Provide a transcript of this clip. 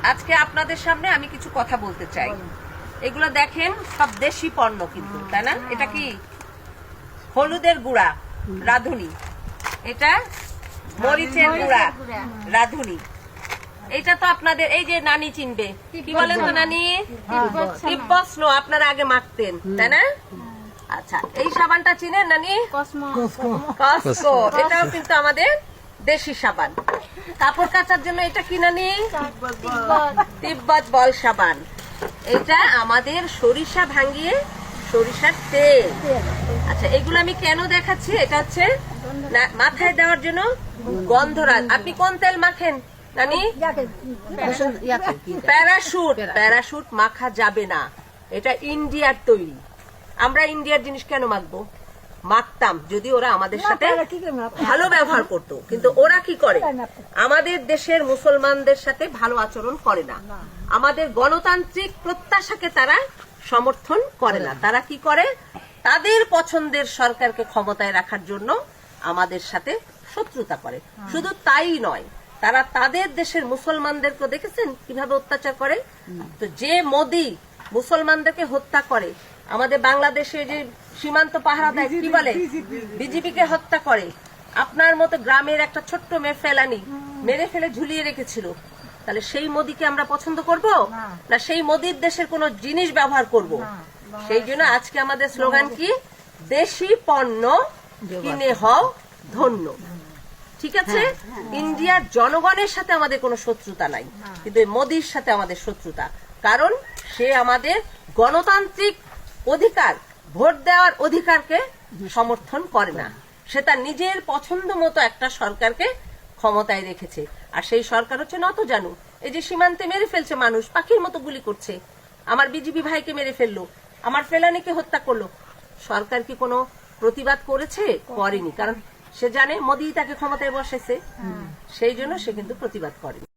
আজকে আপনাদের সামনে আমি কিছু কথা বলতে চাই। এগুলো দেখেন সব দেশি পণ্য কিন্তু, তাই না? এটা কি হলুদের গুঁড়া রাঁধুনি, এটা মরিচের গুঁড়া রাঁধুনি, এটা তো আপনাদের এই যে নানি চিনবে, কি বলেন তো নানি? টিপবস নো, আপনারা আগে মাখতেন, তাই না? আচ্ছা, এই সাবানটা চিনেন নানি? কসকো, এটাও কিন্তু আমাদের দেশি সাবান। কাপড় কাচার জন্য এটা কি নানি? তিব্বত বল সাবান। এটা আমাদের সরিষা ভাঙিয়ে সরিষার তেল। আচ্ছা, এগুলো আমি কেন দেখাচ্ছি? এটা হচ্ছে মাথায় দেওয়ার জন্য গন্ধরাজ। আপনি কোন তেল মাখেন নানি? প্যারাশুট। প্যারাশুট মাখা যাবে না, এটা ইন্ডিয়ার তৈরি। আমরা ইন্ডিয়ার জিনিস কেন মাখবো? মাখতাম যদি ওরা আমাদের সাথে ভালো ব্যবহার করতো, কিন্তু ওরা কি করে? আমাদের দেশের মুসলমানদের সাথে ভালো আচরণ করে না, আমাদের গণতান্ত্রিক প্রত্যাশাকে তারা সমর্থন করে না। তারা কি করে? তাদের পছন্দের সরকারকে ক্ষমতায় রাখার জন্য আমাদের সাথে শত্রুতা করে। শুধু তাই নয়, তারা তাদের দেশের মুসলমানদেরকে দেখেছেন কিভাবে অত্যাচার করে। তো যে মোদি মুসলমানদেরকে হত্যা করে, আমাদের বাংলাদেশে যে সীমান্ত পাহারা দেয়, কি বলে? বিজেপি কে হত্যা করে। আপনার মতো গ্রামের একটা ছোট্ট মেয়ে ফেলানি মেরে ফেলে ঝুলিয়ে রেখেছিল। তাহলে সেই মোদিকে আমরা পছন্দ করব না? সেই মোদির দেশের কোন জিনিস ব্যবহার করব? সেই জন্য আজকে আমাদের স্লোগান কি? দেশি পণ্য কিনে হও ধন্য। ঠিক আছে? ইন্ডিয়ার জনগণের সাথে আমাদের কোনো শত্রুতা নাই, কিন্তু মোদির সাথে আমাদের শত্রুতা। কারণ সে আমাদের গণতান্ত্রিক অধিকার, ভোট দেওয়ার অধিকারকে সমর্থন করে না। সে তার নিজের পছন্দ মতো একটা সরকারকে ক্ষমতায় রেখেছে। আর সেই সরকার হচ্ছে নতজানু। এই যে সীমান্তে মেরে ফেলছে মানুষ, পাখির মতো গুলি করছে। আমার বিজেপি ভাইকে মেরে ফেললো, আমার ফেলানিকে হত্যা করলো। সরকার কি কোনো প্রতিবাদ করেছে? করেনি, কারণ সে জানে মোদি তাকে ক্ষমতায় বসাইছে। সেই জন্য সে কিন্তু প্রতিবাদ করেনি।